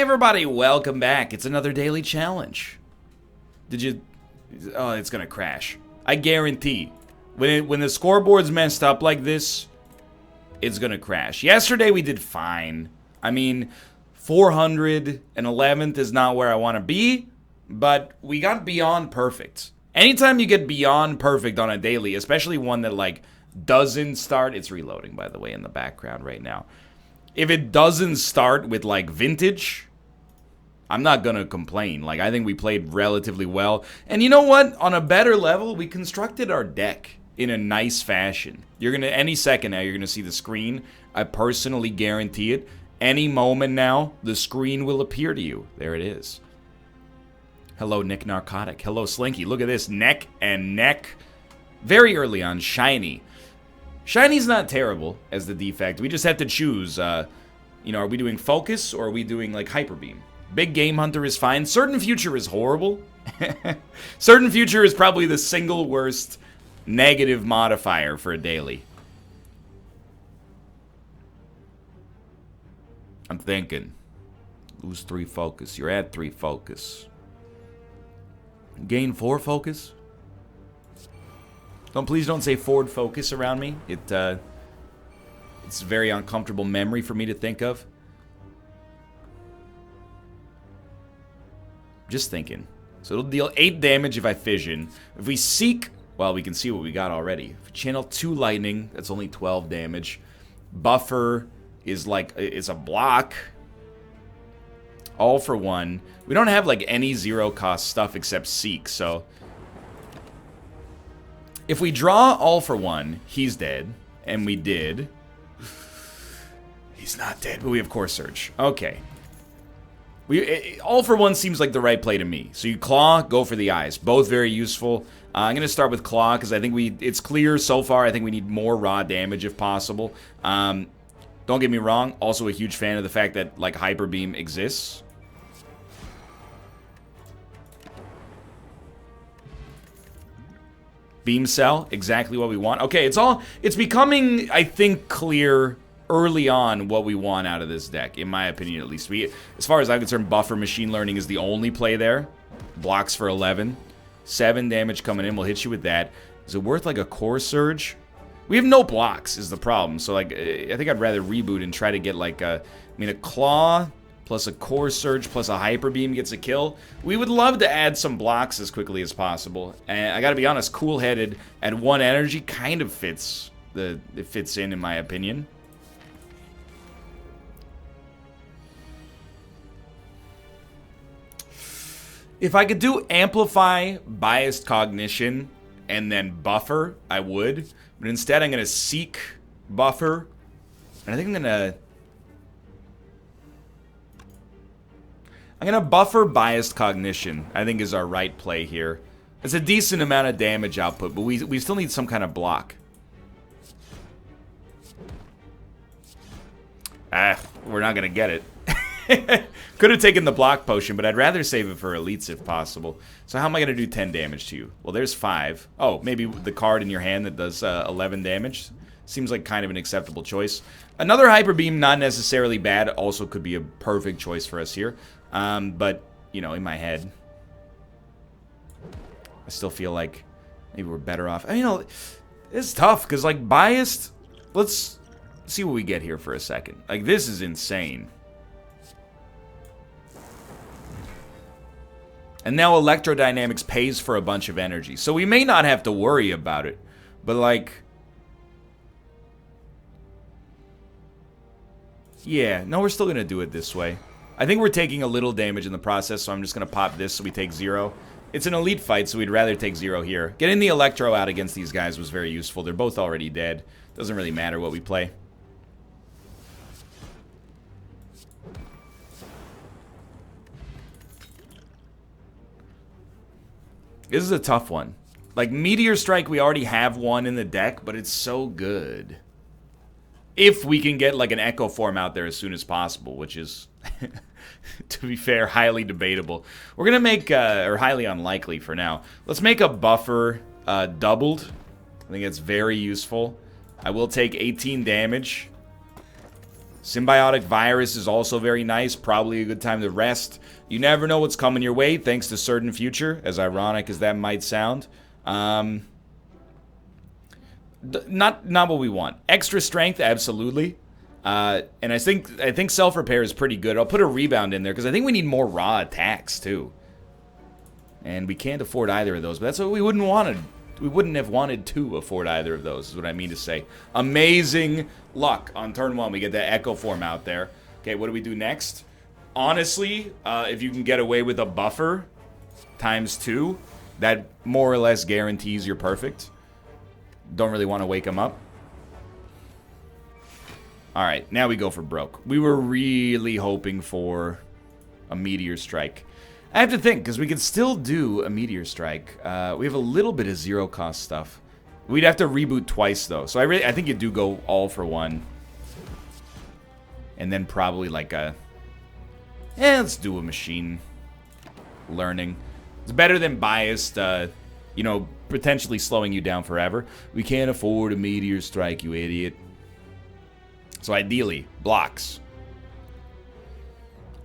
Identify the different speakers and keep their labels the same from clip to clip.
Speaker 1: everybody, welcome back. It's another daily challenge. Did you... Oh, it's gonna crash. I guarantee. When the scoreboard's messed up like this, it's gonna crash. Yesterday we did fine. I mean, 411th is not where I want to be, but we got beyond perfect. Anytime you get beyond perfect on a daily, especially one that, like, doesn't start... It's reloading, by the way, in the background right now. If it doesn't start with, like, vintage, I'm not gonna complain. Like, I think we played relatively well. And you know what? On a better level, we constructed our deck in a nice fashion. You're gonna... Any second now, you're gonna see the screen. I personally guarantee it. Any moment now, the screen will appear to you. There it is. Hello, Nick Narcotic. Hello, Slinky. Look at this. Neck and neck. Very early on, shiny. Shiny's not terrible as the defect. We just have to choose, you know, are we doing focus or are we doing, like, hyper beam? Big Game Hunter is fine. Certain Future is horrible. Certain Future is probably the single worst negative modifier for a daily. I'm thinking. Lose 3 focus. You're at 3 focus. Gain 4 focus? Please don't say forward focus around me. It's a very uncomfortable memory for me to think of. Just thinking. So it'll deal 8 damage if I fission. If we seek, well, we can see what we got already. If we channel 2 lightning, that's only 12 damage. Buffer is like, it's a block. All for 1. We don't have, like, any 0 cost stuff except seek, so... If we draw all for 1, he's dead. And we did. He's not dead, but we have Core Surge. Okay. All for 1 seems like the right play to me. So you claw, go for the eyes. Both very useful. I'm going to start with claw because I think it's clear so far. I think we need more raw damage if possible. Don't get me wrong. Also a huge fan of the fact that, like, Hyper Beam exists. Beam Cell, exactly what we want. Okay, it's becoming, I think, clear early on what we want out of this deck, in my opinion at least. As far as I'm concerned, Buffer Machine Learning is the only play there. Blocks for 11. 7 damage coming in, we'll hit you with that. Is it worth, like, a Core Surge? We have no blocks is the problem, so, like, I think I'd rather reboot and try to get, like, a Claw plus a Core Surge plus a Hyper Beam gets a kill. We would love to add some blocks as quickly as possible. And I gotta be honest, Cool-Headed at 1 energy kind of fits. It fits in my opinion. If I could do Amplify, Biased Cognition, and then Buffer, I would. But instead, I'm gonna Seek Buffer. And I think I'm gonna Buffer Biased Cognition, I think is our right play here. It's a decent amount of damage output, but we still need some kind of block. We're not going to get it. Could have taken the block potion, but I'd rather save it for elites if possible. So how am I going to do 10 damage to you? Well, there's 5. Oh, maybe the card in your hand that does 11 damage. Seems like kind of an acceptable choice. Another Hyper Beam, not necessarily bad, also could be a perfect choice for us here. But, you know, in my head, I still feel like maybe we're better off. I mean, you know, it's tough because, like, biased, let's see what we get here for a second. Like, this is insane. And now Electrodynamics pays for a bunch of energy. So we may not have to worry about it. But, like, yeah, no, we're still going to do it this way. I think we're taking a little damage in the process, so I'm just going to pop this so we take 0. It's an elite fight, so we'd rather take 0 here. Getting the Electro out against these guys was very useful. They're both already dead. Doesn't really matter what we play. This is a tough one. Like, Meteor Strike, we already have one in the deck, but it's so good. If we can get, like, an Echo form out there as soon as possible, which is, to be fair, highly debatable. We're going to make, or highly unlikely for now. Let's make a Buffer doubled. I think it's very useful. I will take 18 damage. Symbiotic Virus is also very nice. Probably a good time to rest. You never know what's coming your way thanks to Certain Future, as ironic as that might sound. Not what we want. Extra Strength, absolutely. And I think Self-Repair is pretty good. I'll put a Rebound in there because I think we need more raw attacks too. And we can't afford either of those, but that's what we wouldn't want to. We wouldn't have wanted to afford either of those, is what I mean to say. Amazing luck on turn 1. We get that Echo Form out there. Okay, what do we do next? Honestly, if you can get away with a buffer ×2, that more or less guarantees you're perfect. Don't really want to wake them up. Alright, now we go for broke. We were really hoping for a Meteor Strike. I have to think, because we could still do a Meteor Strike. We have a little bit of zero-cost stuff. We'd have to reboot twice, though. So I think you do go all for one. And then probably like a... let's do a Machine Learning. It's better than Biased, you know, potentially slowing you down forever. We can't afford a Meteor Strike, you idiot. So ideally, blocks.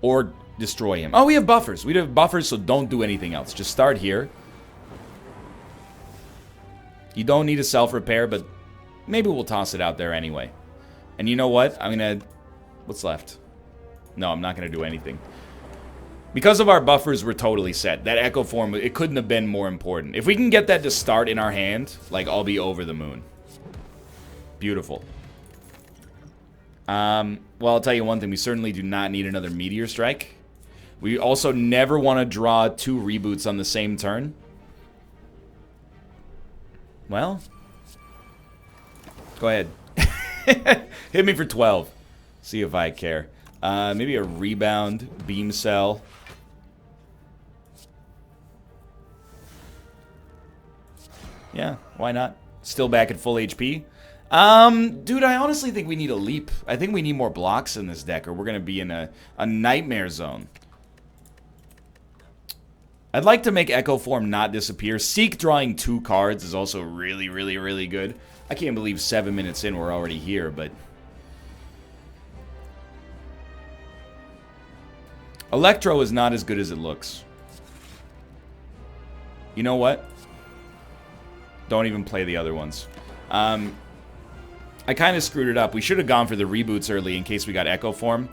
Speaker 1: Or destroy him. Oh, we have buffers. We have buffers, so don't do anything else. Just start here. You don't need a self-repair, but maybe we'll toss it out there anyway. And you know what? I'm gonna... What's left? No, I'm not gonna do anything. Because of our buffers, we're totally set. That Echo Form, it couldn't have been more important. If we can get that to start in our hand, like, I'll be over the moon. Beautiful. Well, I'll tell you one thing. We certainly do not need another Meteor Strike. We also never want to draw 2 reboots on the same turn. Well, go ahead. Hit me for 12. See if I care. Maybe a Rebound, Beam Cell. Yeah, why not? Still back at full HP. Dude, I honestly think we need a leap. I think we need more blocks in this deck, or we're going to be in a nightmare zone. I'd like to make Echo Form not disappear. Seek drawing 2 cards is also really, really, really good. I can't believe 7 minutes in we're already here, but... Electro is not as good as it looks. You know what? Don't even play the other ones. I kind of screwed it up. We should have gone for the reboots early in case we got Echo Form.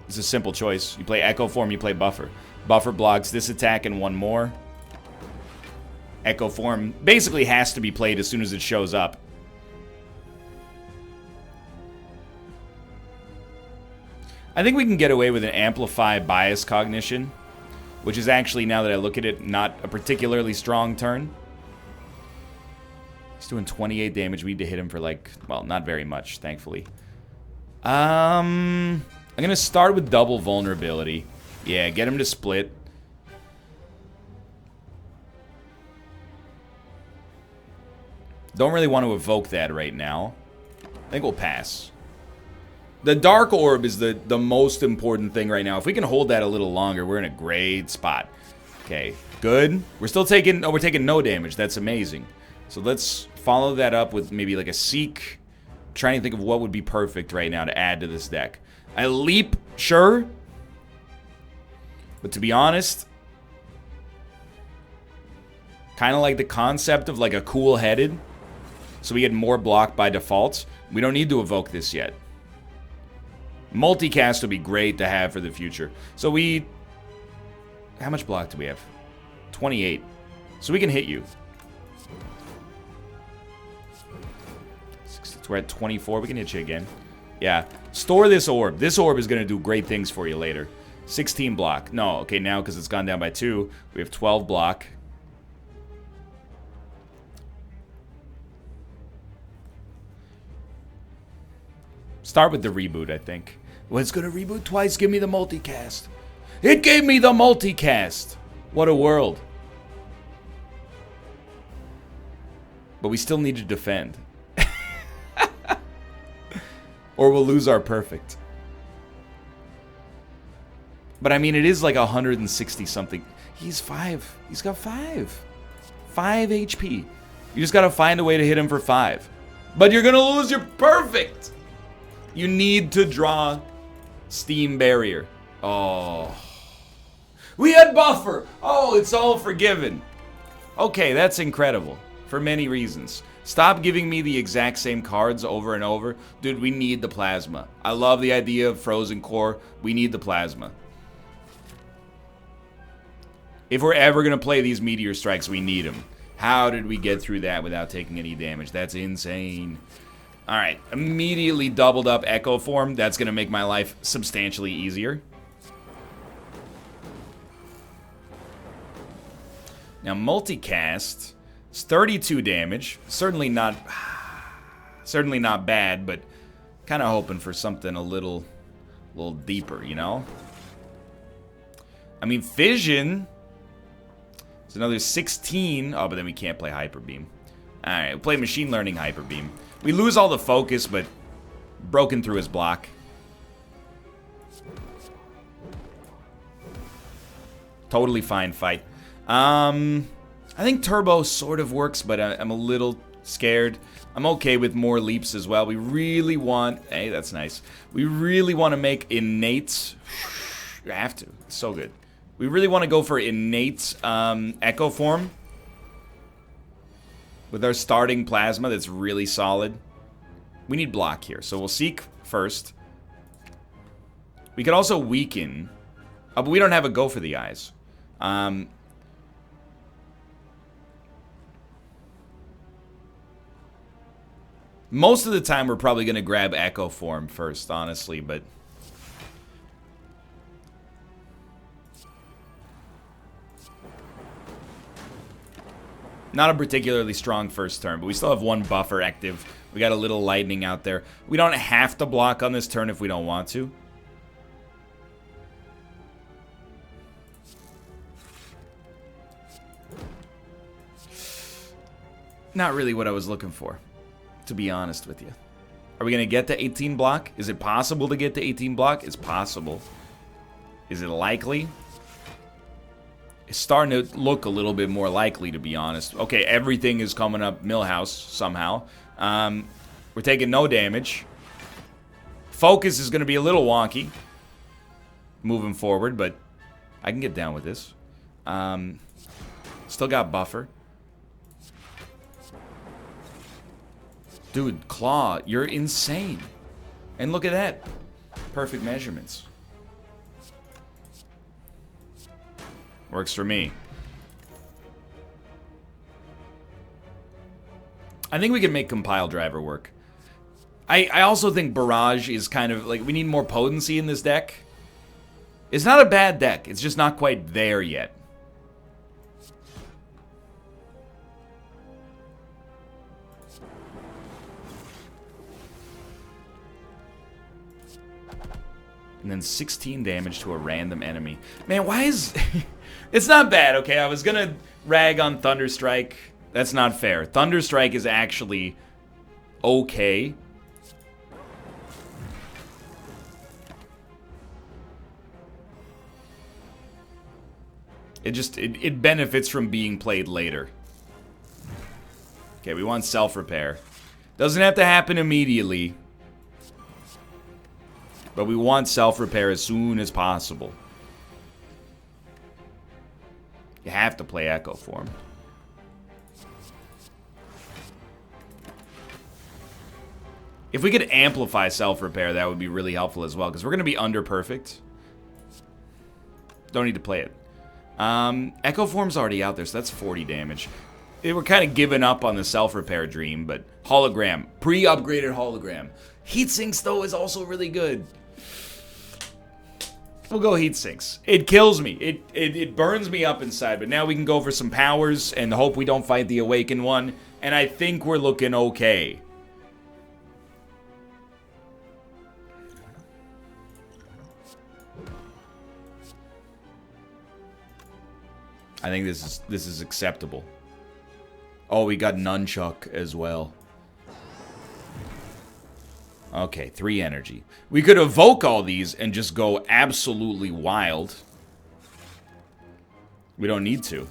Speaker 1: It's a simple choice. You play Echo Form, you play Buffer. Buffer blocks this attack and one more. Echo Form basically has to be played as soon as it shows up. I think we can get away with an Amplify Bias Cognition, which is actually, now that I look at it, not a particularly strong turn. He's doing 28 damage. We need to hit him for, like, well, not very much, thankfully. I'm going to start with double vulnerability. Yeah, get him to split. Don't really want to evoke that right now. I think we'll pass. The Dark Orb is the most important thing right now. If we can hold that a little longer, we're in a great spot. Okay, good. We're still taking... Oh, we're taking no damage. That's amazing. So let's follow that up with maybe like a Seek. I'm trying to think of what would be perfect right now to add to this deck. A Leap, sure. But to be honest, kind of like the concept of like a Cool-Headed. So we get more block by default. We don't need to evoke this yet. Multicast would be great to have for the future. So we... How much block do we have? 28. So we can hit you. We're at 24. We can hit you again. Yeah. Store this orb. This orb is going to do great things for you later. 16 block. No, okay, now because it's gone down by 2, we have 12 block. Start with the reboot, I think. Well, it's going to reboot twice. Give me the multicast. It gave me the multicast. What a world. But we still need to defend. Or we'll lose our perfect. But I mean, it is like 160 something. He's 5. He's got 5. 5 HP. You just got to find a way to hit him for 5. But you're going to lose your perfect. You need to draw Steam Barrier. Oh. We had buffer. Oh, it's all forgiven. Okay, that's incredible. For many reasons. Stop giving me the exact same cards over and over. Dude, we need the plasma. I love the idea of Frozen Core. We need the plasma. If we're ever going to play these Meteor Strikes, we need them. How did we get through that without taking any damage? That's insane. Alright, immediately doubled up Echo Form. That's going to make my life substantially easier. Now, multicast is 32 damage. Certainly not bad, but kind of hoping for something a little deeper, you know? I mean, Fission is another 16. Oh, but then we can't play Hyper Beam. Alright, we'll play Machine Learning Hyper Beam. We lose all the focus, but broken through his block. Totally fine fight. I think Turbo sort of works, but I'm a little scared. I'm okay with more leaps as well. We really want... Hey, that's nice. We really want to make innate... You have to. It's so good. We really want to go for innate Echo Form. With our starting Plasma that's really solid. We need block here, so we'll Seek first. We could also weaken. Oh, but we don't have a Go for the Eyes. Most of the time, we're probably going to grab Echo Form first, honestly, but... Not a particularly strong first turn, but we still have one buffer active. We got a little lightning out there. We don't have to block on this turn if we don't want to. Not really what I was looking for, to be honest with you. Are we going to get to 18 block? Is it possible to get to 18 block? It's possible. Is it likely? It's starting to look a little bit more likely, to be honest. Okay, everything is coming up Millhouse somehow. We're taking no damage. Focus is going to be a little wonky moving forward, but I can get down with this. Still got buffer. Dude, Claw, you're insane. And look at that. Perfect measurements. Works for me. I think we can make Compile Driver work. I also think Barrage is kind of like, we need more potency in this deck. It's not a bad deck. It's just not quite there yet. And then 16 damage to a random enemy. Man, why is... It's not bad, okay? I was gonna rag on Thunderstrike. That's not fair. Thunderstrike is actually okay. It benefits from being played later. Okay, we want self-repair. Doesn't have to happen immediately. But we want self-repair as soon as possible. You have to play Echo Form. If we could amplify self-repair, that would be really helpful as well, because we're going to be under perfect. Don't need to play it. Echo Form's already out there, so that's 40 damage. We're kind of giving up on the self-repair dream, but Hologram. Pre-upgraded Hologram. Heatsinks, though, is also really good. We'll go Heatsinks. It kills me. It burns me up inside, but now we can go for some powers and hope we don't fight the Awakened one, and I think we're looking okay. I think this is acceptable. Oh, we got Nunchuck as well. Okay, 3 energy. We could evoke all these and just go absolutely wild. We don't need to.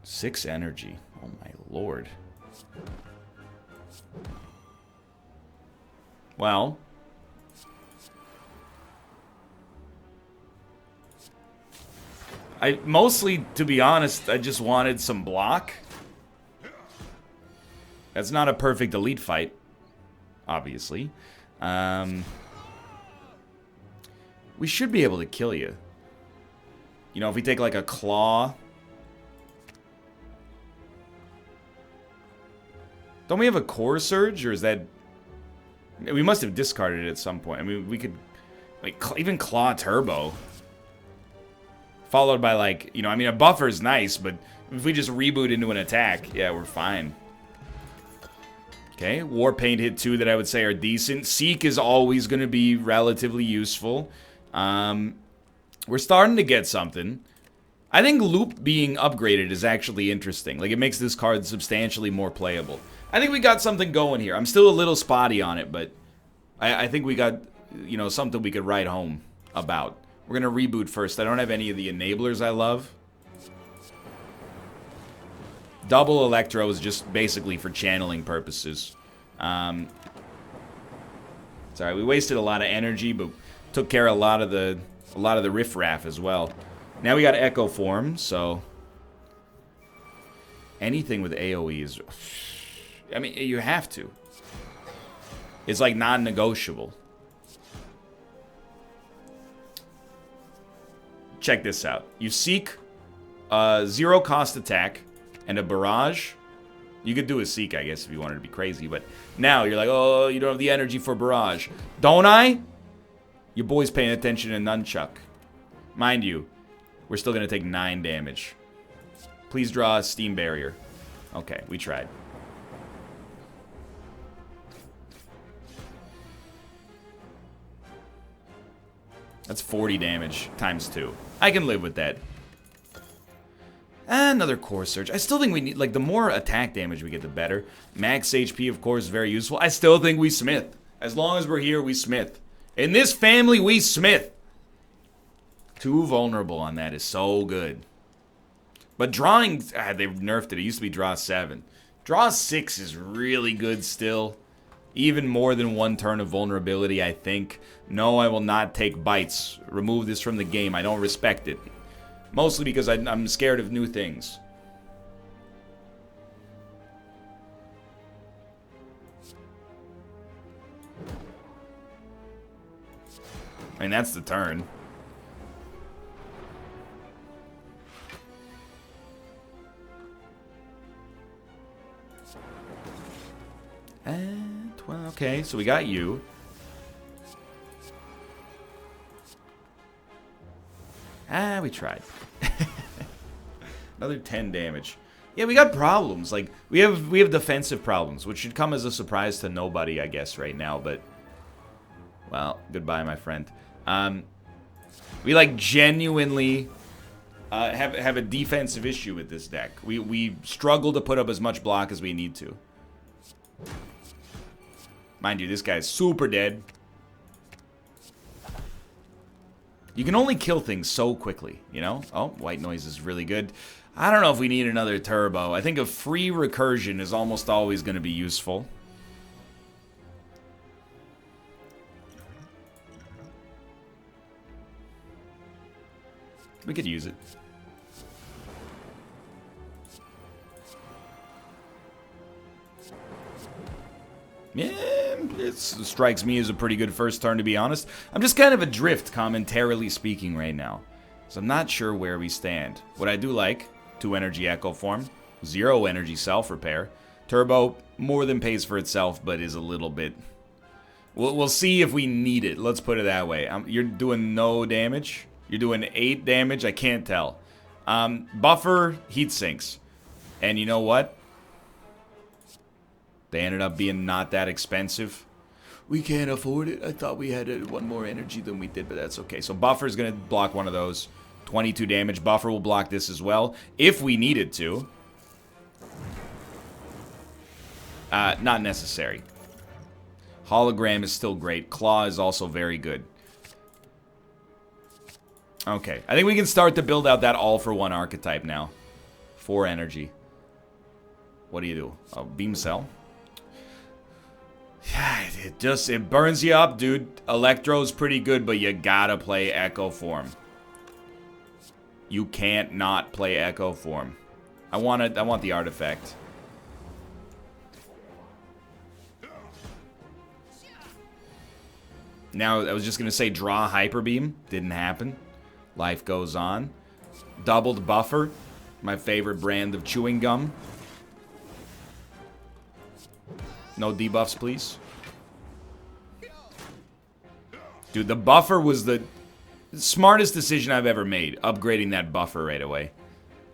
Speaker 1: 6 energy. Oh my lord. Well. I mostly, to be honest, I just wanted some block. That's not a perfect elite fight, obviously. We should be able to kill you. You know, if we take like a claw. Don't we have a core surge, or is that... We must have discarded it at some point. I mean, we could... Like, even claw turbo. Followed by, like, you know, I mean, a buffer is nice, but if we just reboot into an attack, yeah, we're fine. Okay, War Paint hit 2 that I would say are decent. Seek is always going to be relatively useful. We're starting to get something. I think Loop being upgraded is actually interesting. Like, it makes this card substantially more playable. I think we got something going here. I'm still a little spotty on it, but I think we got, you know, something we could write home about. We're going to reboot first. I don't have any of the enablers I love. Double Electro is just basically for channeling purposes. Sorry, we wasted a lot of energy, but took care of a lot of the riffraff as well. Now we got Echo Form, so anything with AoE is... I mean, you have to. It's like non-negotiable. Check this out. You seek a 0-cost attack and a barrage. You could do a seek, I guess, if you wanted to be crazy. But now you're like, oh, you don't have the energy for barrage. Don't I? Your boy's paying attention to Nunchuck. Mind you, we're still going to take 9 damage. Please draw a Steam Barrier. Okay, we tried. That's 40 damage times 2. I can live with that. Another Core Surge. I still think we need, like, the more attack damage we get, the better. Max HP, of course, is very useful. I still think we smith. As long as we're here, we smith. In this family, we smith. 2 vulnerable on that is so good. But drawing, they've nerfed it. It used to be draw 7. Draw 6 is really good still. Even more than 1 turn of vulnerability, I think. No, I will not take bites. Remove this from the game. I don't respect it. Mostly because I'm scared of new things. I mean, that's the turn. And, well, okay, so we got you. We tried. Another 10 damage. Yeah, we got problems. Like, we have defensive problems, which should come as a surprise to nobody, I guess, right now, but... Well, goodbye, my friend. We, like, genuinely have a defensive issue with this deck. We struggle to put up as much block as we need to. Mind you, this guy's super dead. You can only kill things so quickly, you know? Oh, white noise is really good. I don't know if we need another turbo. I think a free recursion is almost always going to be useful. We could use it. Yeah, it strikes me as a pretty good first turn, to be honest. I'm just kind of adrift, commentarily speaking, right now. So I'm not sure where we stand. What I do like, 2 energy Echo Form, 0 energy self-repair. Turbo more than pays for itself, but is a little bit... We'll see if we need it. Let's put it that way. You're doing no damage. You're doing 8 damage. I can't tell. Buffer, heat sinks. And you know what? They ended up being not that expensive. We can't afford it. I thought we had 1 more energy than we did, but that's okay. So Buffer's going to block one of those. 22 damage. Buffer will block this as well, if we needed to. Not necessary. Hologram is still great. Claw is also very good. Okay, I think we can start to build out that all-for-one archetype now. 4 energy. What do you do? Oh, beam cell. Yeah, it burns you up, dude. Electro's pretty good, but you gotta play Echo Form. You can't not play Echo Form. I want the artifact. Now, I was just gonna say draw Hyper Beam. Didn't happen. Life goes on. Doubled Buffer. My favorite brand of chewing gum. No debuffs, please. Dude, the buffer was the smartest decision I've ever made. Upgrading that buffer right away.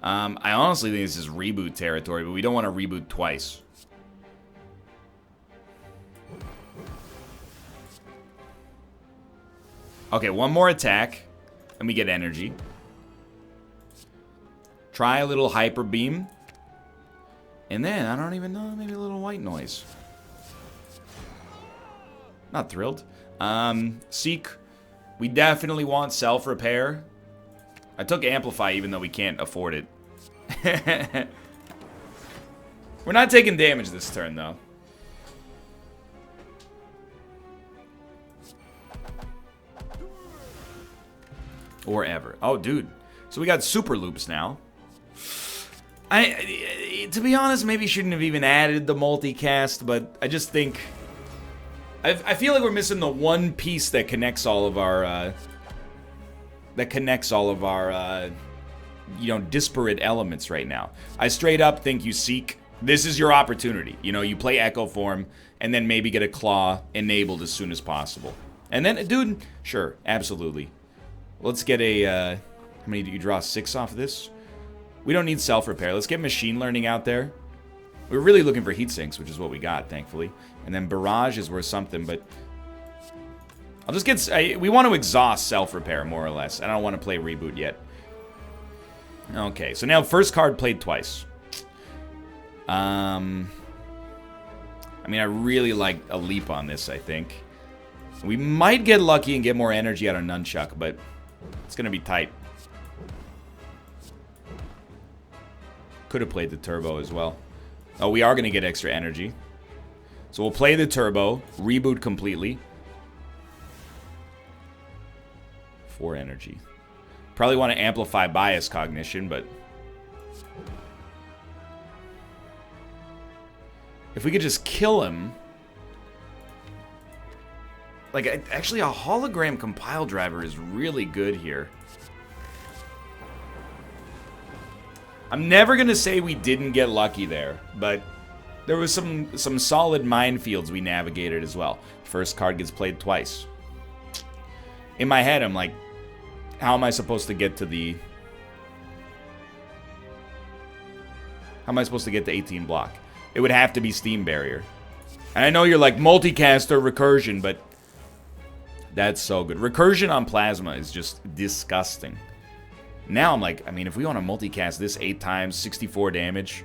Speaker 1: I honestly think this is reboot territory, but we don't want to reboot twice. Okay, one more attack, and we get energy. Try a little Hyper Beam. And then, I don't even know, maybe a little white noise. Not thrilled. Seek. We definitely want self-repair. I took Amplify even though we can't afford it. We're not taking damage this turn, though. Or ever. Oh, dude. So we got super loops now. To be honest, maybe shouldn't have even added the multicast, but I just think... I feel like we're missing the one piece that connects all of our... you know, disparate elements right now. I straight up think you Seek. This is your opportunity. You know, you play Echo Form, and then maybe get a Claw enabled as soon as possible. And then, dude, sure, absolutely. Let's get a... how many do you draw? 6 off of this? We don't need self-repair. Let's get machine learning out there. We're really looking for heat sinks, which is what we got, thankfully. And then barrage is worth something, but... I'll just get... we want to exhaust self-repair, more or less. I don't want to play reboot yet. Okay, so now first card played twice. I mean, I really like a leap on this, I think. We might get lucky and get more energy out of Nunchuck, but it's going to be tight. Could have played the turbo as well. Oh, we are going to get extra energy. So we'll play the turbo, reboot completely. 4 energy. Probably want to amplify bias cognition, but... if we could just kill him... like, actually, a hologram compile driver is really good here. I'm never going to say we didn't get lucky there, but there was some solid minefields we navigated as well. First card gets played twice. In my head, I'm like, how am I supposed to get to the... how am I supposed to get to 18 block? It would have to be Steam Barrier. And I know you're like, multicast or recursion, but... that's so good. Recursion on Plasma is just disgusting. Now I'm like, I mean, if we want to multicast this 8 times, 64 damage...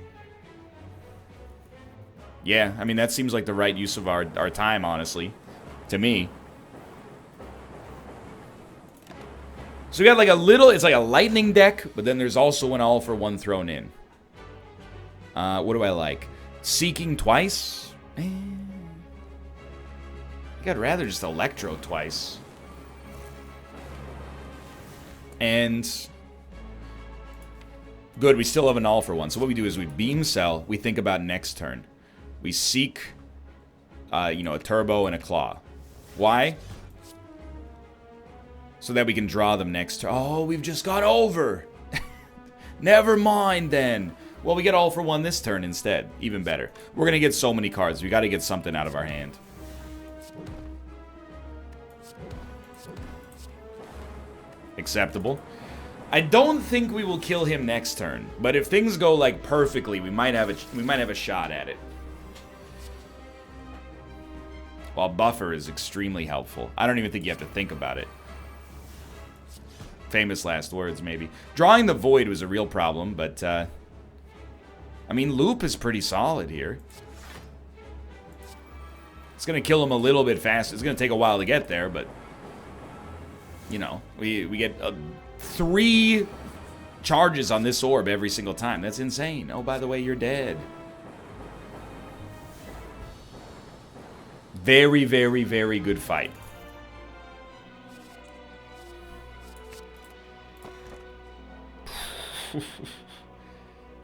Speaker 1: yeah, I mean, that seems like the right use of our time, honestly. To me. So we got like a little... it's like a lightning deck, but then there's also an all-for-one thrown in. What do I like? Seeking twice? I think I'd rather just Electro twice. And... good, we still have an all-for-one. So what we do is we Beam Cell, we think about next turn. We Seek, you know, a Turbo and a Claw. Why? So that we can draw them next turn. Oh, we've just got over! Never mind, then! Well, we get all-for-one this turn instead. Even better. We're gonna get so many cards. We gotta get something out of our hand. Acceptable. I don't think we will kill him next turn, but if things go like perfectly, we might have a shot at it. While Buffer is extremely helpful. I don't even think you have to think about it. Famous last words, maybe. Drawing the Void was a real problem, but I mean, Loop is pretty solid here. It's gonna kill him a little bit fast. It's gonna take a while to get there, but you know, we get 3 charges on this orb every single time. That's insane. Oh, by the way, you're dead. Very, very, very good fight. Can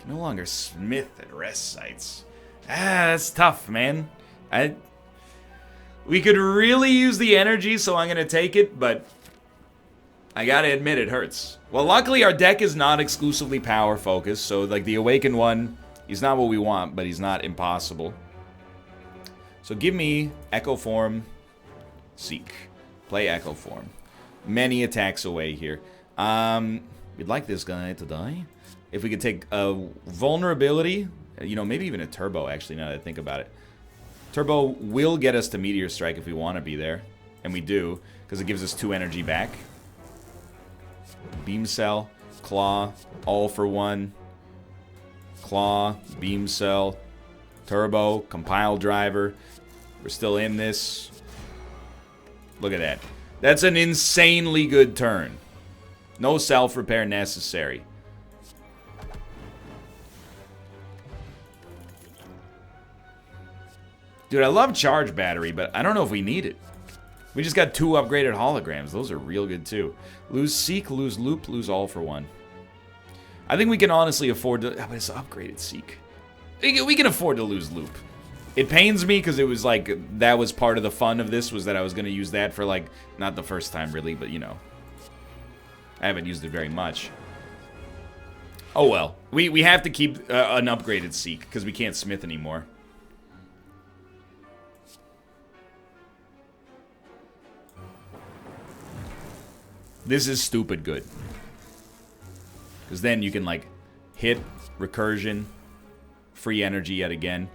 Speaker 1: no longer smith at rest sites. That's tough, man. We could really use the energy, so I'm gonna take it, but I gotta admit it hurts. Well, luckily our deck is not exclusively power focused, so like the Awakened one, he's not what we want, but he's not impossible. So give me Echo Form, Seek. Play Echo Form. Many attacks away here. We'd like this guy to die. If we could take a vulnerability, you know, maybe even a turbo, actually, now that I think about it. Turbo will get us to Meteor Strike if we want to be there. And we do, because it gives us 2 energy back. Beam Cell, Claw, all for 1. Claw, Beam Cell, Turbo, Compile Driver. We're still in this. Look at that. That's an insanely good turn. No self-repair necessary. Dude, I love Charge Battery, but I don't know if we need it. We just got 2 upgraded holograms. Those are real good, too. Lose Seek, lose Loop, lose all for 1. I think we can honestly afford to... Oh, but it's upgraded Seek. We can afford to lose Loop. It pains me because it was like... That was part of the fun of this, was that I was going to use that for like... Not the first time, really, but you know. I haven't used it very much. Oh, well. We have to keep an upgraded Seek because we can't smith anymore. This is stupid good. Because then you can, like, hit, recursion, free energy yet again.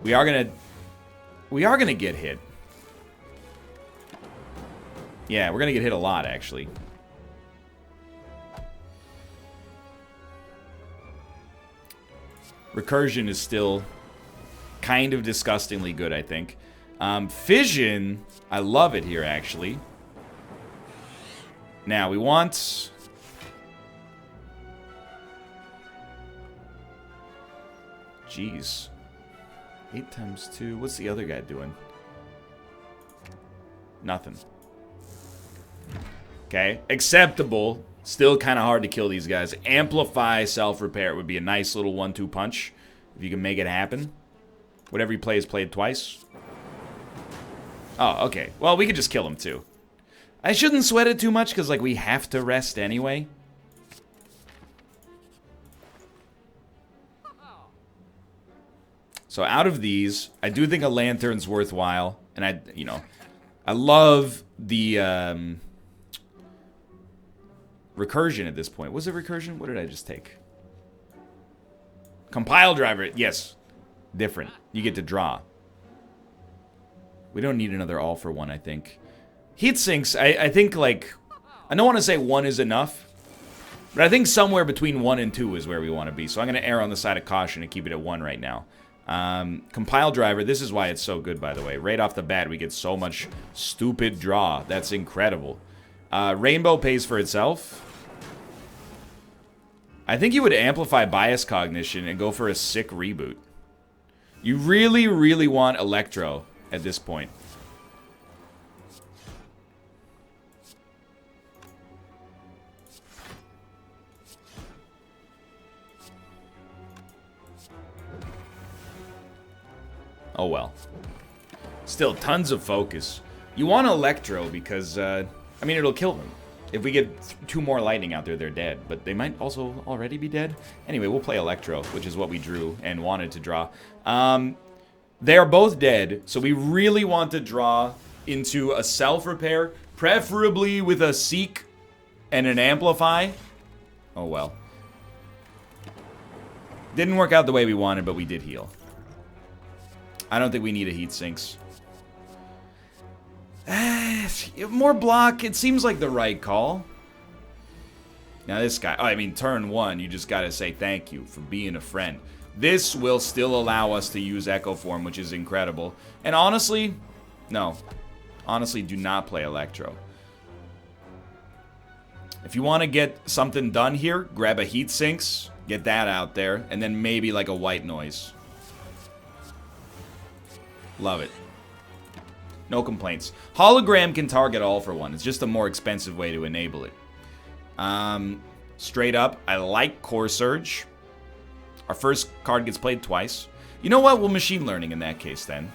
Speaker 1: We are gonna get hit. Yeah, we're gonna get hit a lot, actually. Recursion is still kind of disgustingly good, I think. Fission, I love it here, actually. Now, we want... Jeez. 8 times 2. What's the other guy doing? Nothing. Okay. Acceptable. Still kind of hard to kill these guys. Amplify self-repair would be a nice little 1-2 punch. If you can make it happen. Whatever you play is played twice. Oh, okay. Well, we could just kill him, too. I shouldn't sweat it too much, because, like, we have to rest anyway. So out of these, I do think a Lantern's worthwhile. And I love the recursion at this point. Was it recursion? What did I just take? Compile Driver. Yes. Different. You get to draw. We don't need another all for 1, I think. Heat sinks, I think, like, I don't want to say 1 is enough, but I think somewhere between 1 and 2 is where we want to be. So I'm going to err on the side of caution and keep it at 1 right now. Compile Driver, this is why it's so good, by the way. Right off the bat, we get so much stupid draw. That's incredible. Rainbow pays for itself. I think you would amplify Bias Cognition and go for a sick reboot. You really, really want Electro at this point. Oh well. Still, tons of focus. You want Electro because, I mean, it'll kill them. If we get 2 more lightning out there, they're dead. But they might also already be dead. Anyway, we'll play Electro, which is what we drew and wanted to draw. They are both dead, so we really want to draw into a self-repair, preferably with a Seek and an Amplify. Oh well. Didn't work out the way we wanted, but we did heal. I don't think we need a Heat Sinks. More block, it seems like the right call. Now this guy, oh, I mean, turn 1, you just gotta say thank you for being a friend. This will still allow us to use Echo Form, which is incredible. And honestly, no. Honestly, do not play Electro. If you want to get something done here, grab a Heat Sinks, get that out there, and then maybe like a White Noise. Love it. No complaints. Hologram can target all for one. It's just a more expensive way to enable it. Straight up, I like Core Surge. Our first card gets played twice. You know what? We'll Machine Learning in that case then.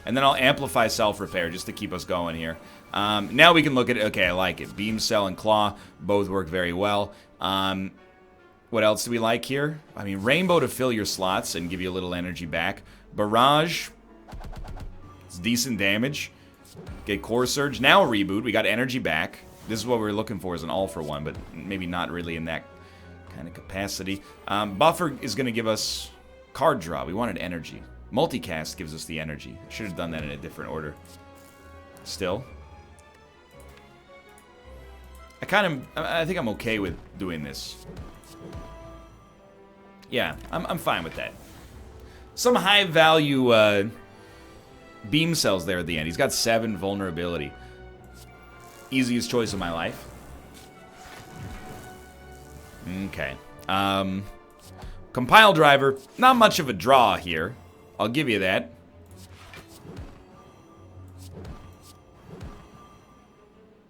Speaker 1: And then I'll Amplify Self-Repair just to keep us going here. Now we can look at it. Okay, I like it. Beam Cell and Claw both work very well. What else do we like here? I mean, Rainbow to fill your slots and give you a little energy back. Barrage. It's decent damage. Okay, Core Surge. Now a Reboot. We got energy back. This is what we were looking for as an all-for-one, but maybe not really in that kind of capacity. Buffer is going to give us card draw. We wanted energy. Multicast gives us the energy. Should have done that in a different order. Still. I think I'm okay with doing this. Yeah, I'm fine with that. Some high-value beam cells there at the end. He's got 7 vulnerability. Easiest choice of my life. Okay. Compile driver. Not much of a draw here. I'll give you that.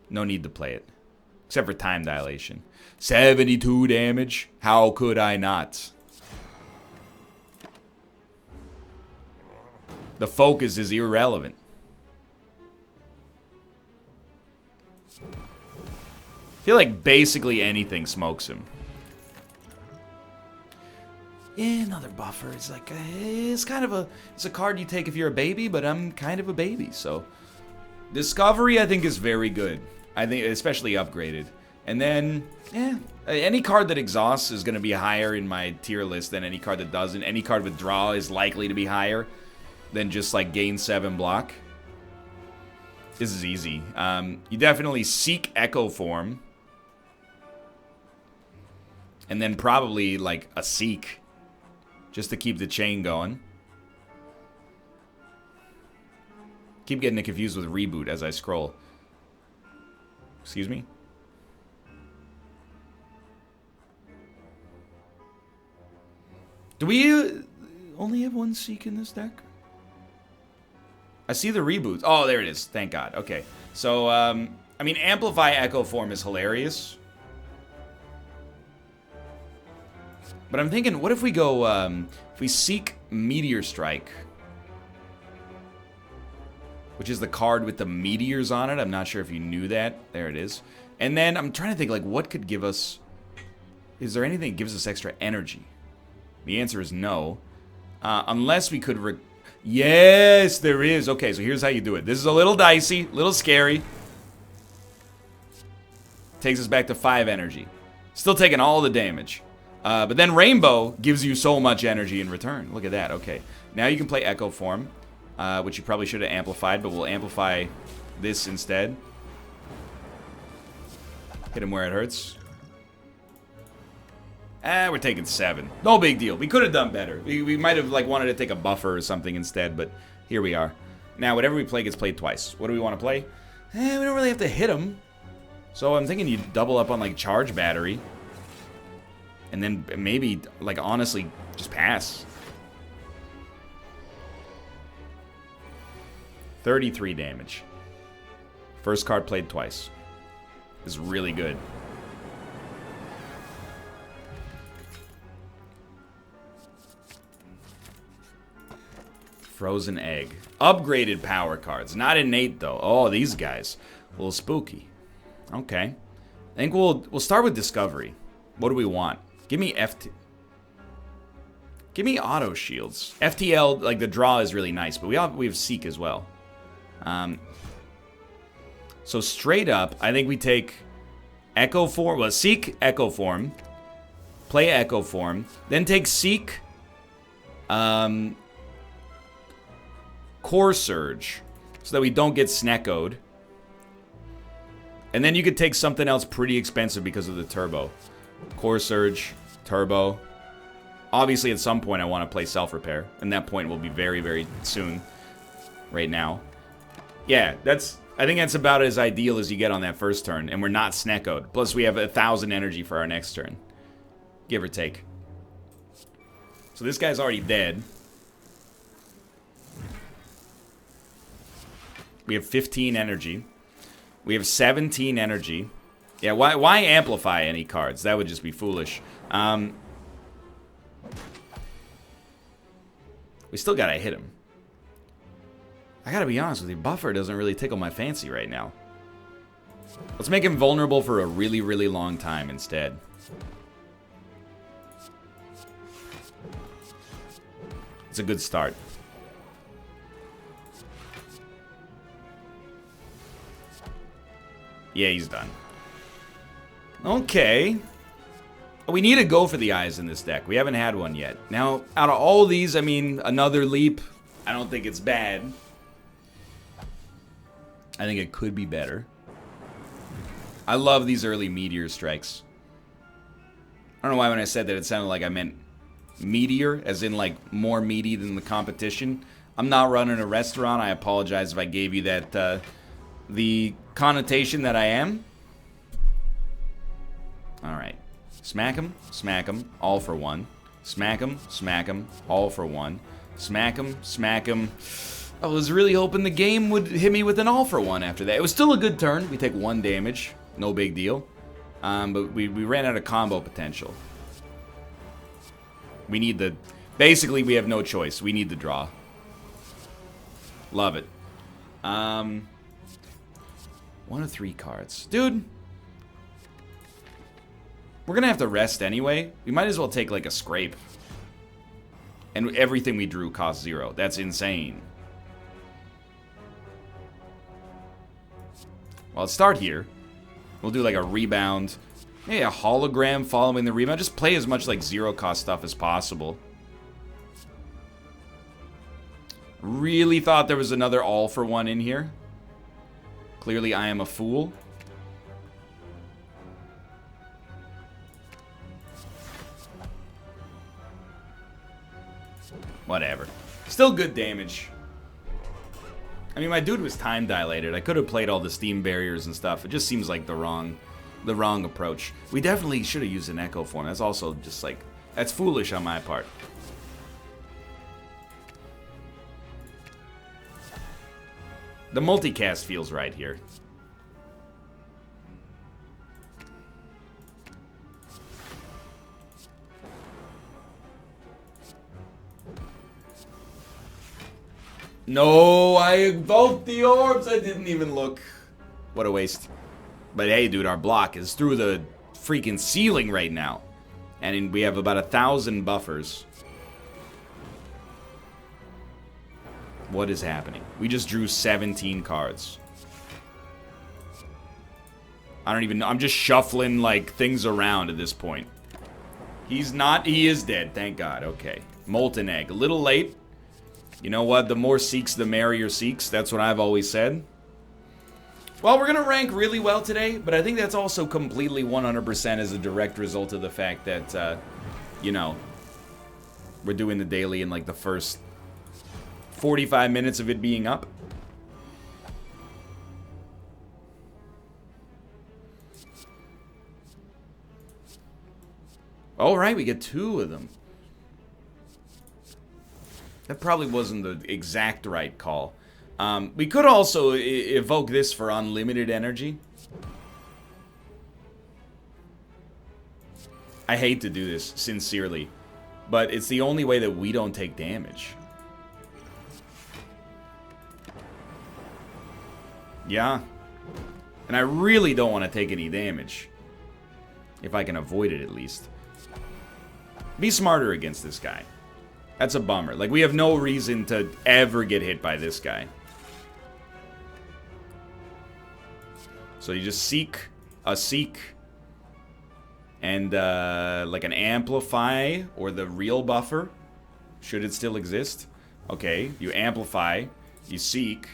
Speaker 1: No need to play it. Except for time dilation. 72 damage. How could I not? The focus is irrelevant. I feel like basically anything smokes him. Yeah, another buffer. It's like it's kind of it's a card you take if you're a baby, but I'm kind of a baby, so Discovery I think is very good. I think especially upgraded. And then yeah, any card that exhausts is going to be higher in my tier list than any card that doesn't. Any card with draw is likely to be higher than just like gain 7 block. This is easy. You definitely seek Echo Form. And then probably like a Seek. Just to keep the chain going. Keep getting it confused with Reboot as I scroll. Excuse me? Do we only have 1 Seek in this deck? I see the reboots. Oh, there it is. Thank God. Okay. So, I mean, Amplify Echo Form is hilarious. But I'm thinking, what if we go, if we seek Meteor Strike, which is the card with the meteors on it. I'm not sure if you knew that. There it is. And then I'm trying to think, like, what could give us, is there anything that gives us extra energy? The answer is no. Unless we could, yes, there is. Okay, so here's how you do it. This is a little dicey, a little scary. Takes us back to 5 energy. Still taking all the damage. But then Rainbow gives you so much energy in return. Look at that. Okay. Now you can play Echo Form, which you probably should have amplified, but we'll amplify this instead. Hit him where it hurts. We're taking 7. No big deal. We could have done better. We might have like wanted to take a buffer or something instead, but here we are. Now, whatever we play gets played twice. What do we want to play? We don't really have to hit him. So I'm thinking you double up on like Charge Battery. And then maybe, like, honestly, just pass. 33 damage. First card played twice. Is really good. Frozen Egg. Upgraded power cards. Not innate, though. Oh, these guys. A little spooky. Okay. I think we'll start with Discovery. What do we want? Give me Give me auto shields. FTL, like the draw is really nice, but we have Seek as well. So straight up, I think we take Echo Form. Well, Seek Echo Form. Play Echo Form. Then take Seek. Core Surge. So that we don't get Sneckoed. And then you could take something else pretty expensive because of the Turbo. Core Surge, Turbo. Obviously, at some point, I want to play Self-Repair. And that point will be very, very soon. Right now. Yeah, I think that's about as ideal as you get on that first turn. And we're not Sneckoed. Plus, we have 1,000 energy for our next turn. Give or take. So this guy's already dead. We have 15 energy. We have 17 energy. Yeah, why amplify any cards? That would just be foolish. We still gotta hit him. I gotta be honest with you, Buffer doesn't really tickle my fancy right now. Let's make him vulnerable for a really, really long time instead. It's a good start. Yeah, he's done. Okay. We need to go for the eyes in this deck. We haven't had one yet. Now, out of all these, I mean, another leap. I don't think it's bad. I think it could be better. I love these early meteor strikes. I don't know why when I said that it sounded like I meant meteor, as in like more meaty than the competition. I'm not running a restaurant. I apologize if I gave you that, the connotation that I am. Alright. Smack him, all for one. Smack him, all for one. Smack him. I was really hoping the game would hit me with an all for one after that. It was still a good turn. We take 1 damage. No big deal. But we ran out of combo potential. We need the... Basically, we have no choice. We need the draw. Love it. 1 of 3 cards. Dude. We're gonna have to rest anyway. We might as well take, like, a scrape. And everything we drew costs 0. That's insane. Well, let's start here. We'll do, like, a rebound. Maybe a hologram following the rebound. Just play as much, like, 0-cost stuff as possible. Really thought there was another all-for-one in here. Clearly, I am a fool. Whatever. Still good damage. I mean, my dude was time dilated. I could have played all the steam barriers and stuff. It just seems like the wrong approach. We definitely should have used an echo form. That's also just like, that's foolish on my part. The multicast feels right here. No, I invoked the orbs. I didn't even look. What a waste. But hey, dude, our block is through the freaking ceiling right now. And we have about 1,000 buffers. What is happening? We just drew 17 cards. I don't even know. I'm just shuffling, like, things around at this point. He's not. He is dead. Thank God. Okay. Molten Egg. A little late. You know what? The more Seeks, the merrier Seeks. That's what I've always said. Well, we're going to rank really well today, but I think that's also completely 100% as a direct result of the fact that, you know, we're doing the daily in, like, the first 45 minutes of it being up. All right, we get 2 of them. That probably wasn't the exact right call. We could also evoke this for unlimited energy. I hate to do this, sincerely. But it's the only way that we don't take damage. Yeah. And I really don't want to take any damage. If I can avoid it, at least. Be smarter against this guy. That's a bummer. Like, we have no reason to ever get hit by this guy. So you just seek a seek. And, like an amplify or the real buffer. Should it still exist. Okay, you amplify. You seek.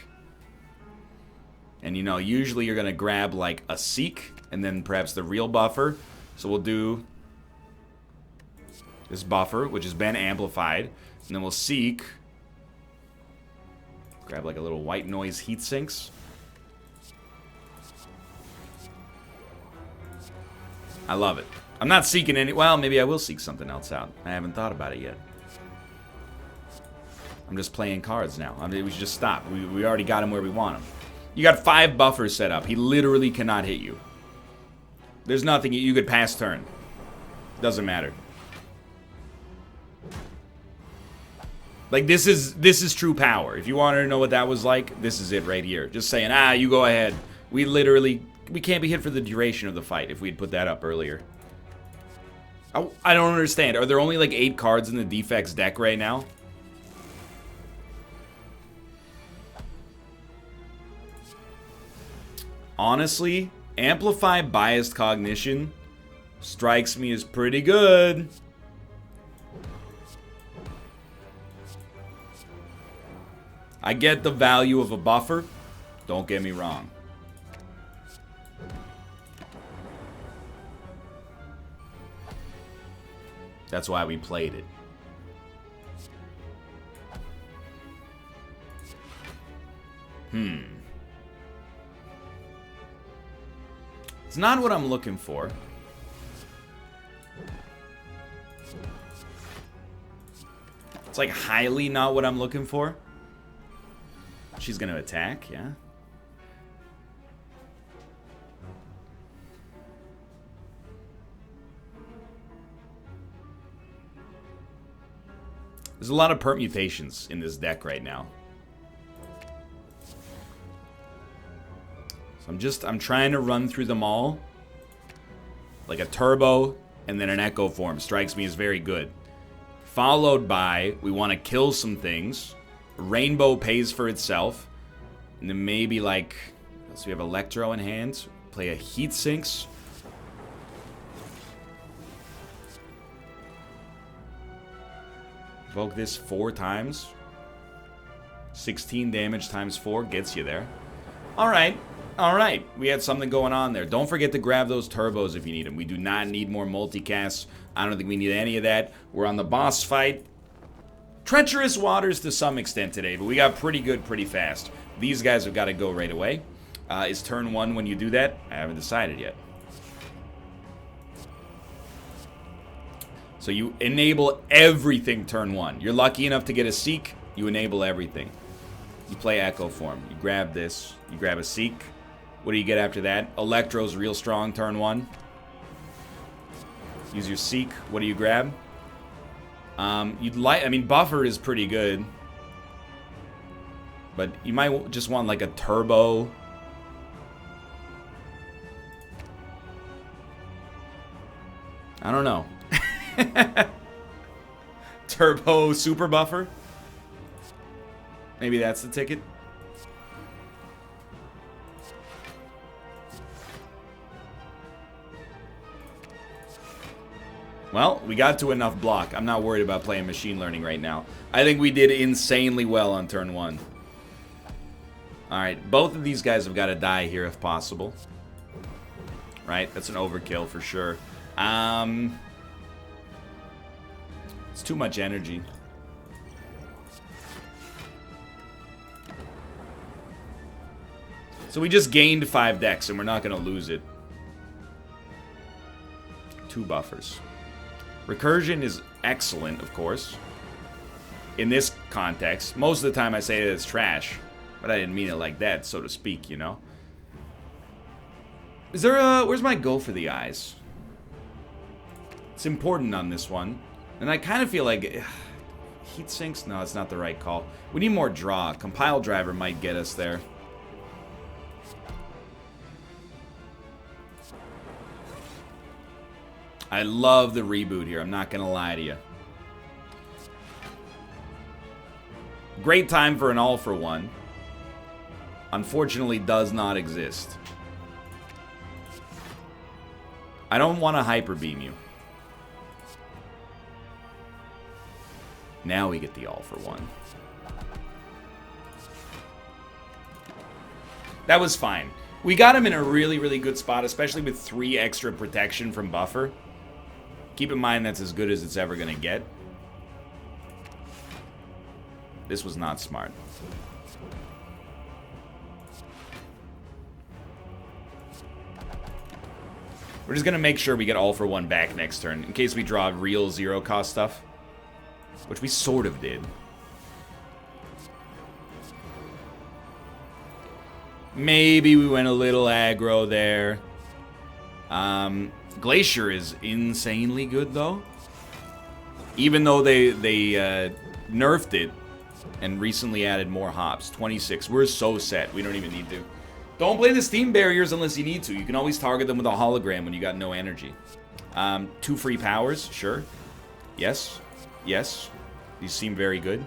Speaker 1: And, you know, usually you're going to grab, like, a seek. And then perhaps the real buffer. So we'll do this buffer, which has been amplified. And then we'll seek. Grab, like, a little white noise heat sinks. I love it. I'm not seeking any... Well, maybe I will seek something else out. I haven't thought about it yet. I'm just playing cards now. I mean, we should just stop. We already got him where we want him. You got 5 buffers set up. He literally cannot hit you. There's nothing you could pass turn. Doesn't matter. Like, this is true power. If you wanted to know what that was like, this is it right here. Just saying, you go ahead. We can't be hit for the duration of the fight if we'd put that up earlier. I don't understand. Are there only like 8 cards in the defects deck right now? Honestly, Amplify Biased Cognition strikes me as pretty good. I get the value of a buffer. Don't get me wrong. That's why we played it. It's not what I'm looking for. It's like highly not what I'm looking for. She's gonna attack, yeah. There's a lot of permutations in this deck right now. So I'm trying to run through them all. Like a turbo and then an echo form strikes me as very good. Followed by, we want to kill some things. Rainbow pays for itself. And then maybe like, so we have Electro in hand. Play a Heat Sinks. Evoke this 4 times. 16 damage times 4 gets you there. Alright. Alright. We had something going on there. Don't forget to grab those turbos if you need them. We do not need more multicasts. I don't think we need any of that. We're on the boss fight. Treacherous waters to some extent today, but we got pretty good pretty fast. These guys have got to go right away. Is turn 1 when you do that? I haven't decided yet. So you enable everything turn 1. You're lucky enough to get a Seek, you enable everything. You play Echo Form. You grab this. You grab a Seek. What do you get after that? Electro's real strong turn 1. Use your Seek. What do you grab? I mean, Buffer is pretty good. But you might just want like a Turbo. I don't know. Turbo Super Buffer? Maybe that's the ticket. Well, we got to enough block. I'm not worried about playing machine learning right now. I think we did insanely well on turn 1. Alright, both of these guys have got to die here if possible. Right? That's an overkill for sure. It's too much energy. So we just gained 5 decks and we're not going to lose it. 2 buffers. Recursion is excellent, of course. In this context. Most of the time I say that it's trash. But I didn't mean it like that, so to speak, you know. Is there a... Where's my go for the eyes? It's important on this one. And I kind of feel like... Heat Sinks? No, it's not the right call. We need more draw. Compile Driver might get us there. I love the reboot here. I'm not going to lie to you. Great time for an all-for-one. Unfortunately, does not exist. I don't want to Hyper Beam you. Now we get the all-for-one. That was fine. We got him in a really, really good spot, especially with 3 extra protection from Buffer. Keep in mind that's as good as it's ever going to get. This was not smart. We're just going to make sure we get all-for-one back next turn, in case we draw real zero-cost stuff. Which we sort of did. Maybe we went a little aggro there. Glacier is insanely good, though. Even though they nerfed it and recently added more hops. 26. We're so set. We don't even need to. Don't play the Steam barriers unless you need to. You can always target them with a hologram when you got no energy. 2 free powers. Sure. Yes. Yes. These seem very good.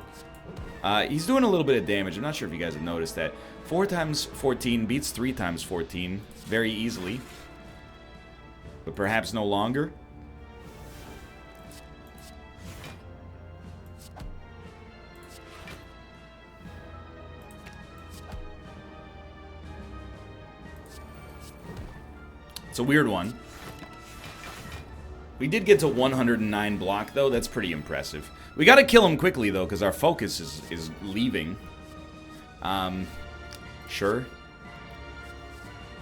Speaker 1: He's doing a little bit of damage. I'm not sure if you guys have noticed that. 4 times 14 beats 3 times 14 very easily. But perhaps no longer. It's a weird one. We did get to 109 block, though. That's pretty impressive. We gotta kill him quickly, though, because our focus is leaving. Sure.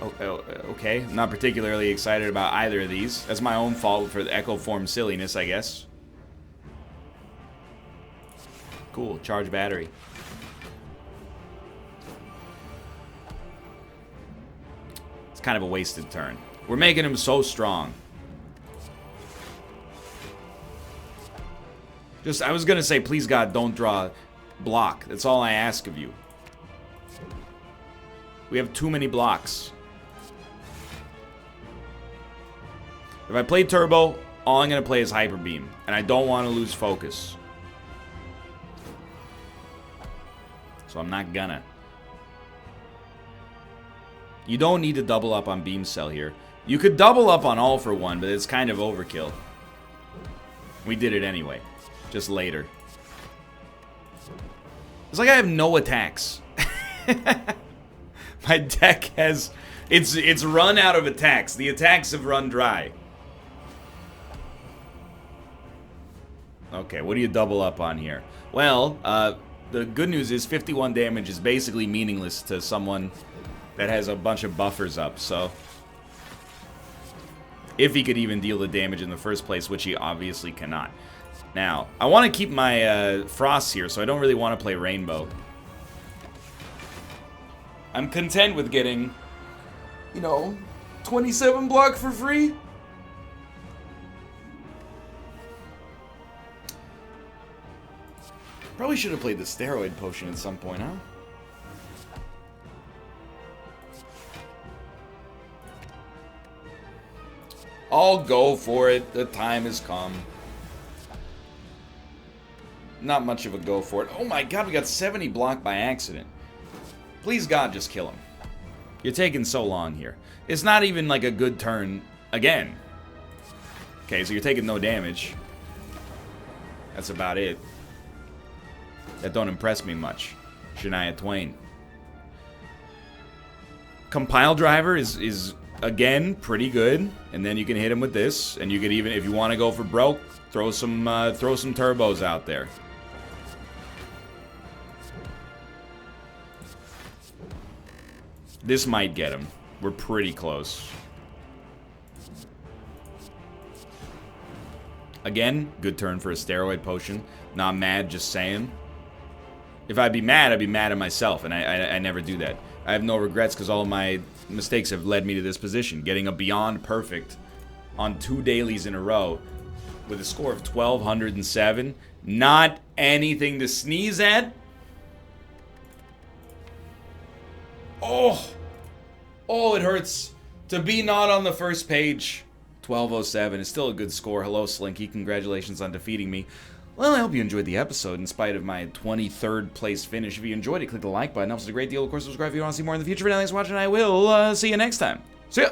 Speaker 1: Okay. I'm not particularly excited about either of these. That's my own fault for the Echo Form silliness, I guess. Cool. Charge battery. It's kind of a wasted turn. We're making him so strong. I was gonna say, please God, don't draw block. That's all I ask of you. We have too many blocks. If I play Turbo, all I'm gonna play is Hyper Beam. And I don't want to lose focus. So I'm not gonna. You don't need to double up on Beam Cell here. You could double up on All for One, but it's kind of overkill. We did it anyway. Just later. It's like I have no attacks. My deck has... It's run out of attacks. The attacks have run dry. Okay, what do you double up on here? Well, the good news is 51 damage is basically meaningless to someone that has a bunch of buffers up, so... If he could even deal the damage in the first place, which he obviously cannot. Now, I want to keep my Frost here, so I don't really want to play Rainbow. I'm content with getting, 27 block for free. Probably should have played the Steroid Potion at some point, huh? I'll go for it. The time has come. Not much of a go for it. Oh my god, we got 70 block by accident. Please God, just kill him. You're taking so long here. It's not even like a good turn again. Okay, so you're taking no damage. That's about it. That don't impress me much. Shania Twain. Compile Driver is again pretty good, and then you can hit him with this, and you could even, if you want to go for broke, throw some turbos out there. This might get him. We're pretty close. Again, good turn for a Steroid Potion. Not mad, just saying. If I'd be mad at myself, and I never do that. I have no regrets because all of my mistakes have led me to this position. Getting a Beyond Perfect on 2 dailies in a row with a score of 1,207. Not anything to sneeze at. Oh, it hurts to be not on the first page. 1207 is still a good score. Hello, Slinky. Congratulations on defeating me. Well, I hope you enjoyed the episode in spite of my 23rd place finish. If you enjoyed it, click the like button. It helps us a great deal. Of course, subscribe if you want to see more in the future. But thanks for watching. I will see you next time. See ya.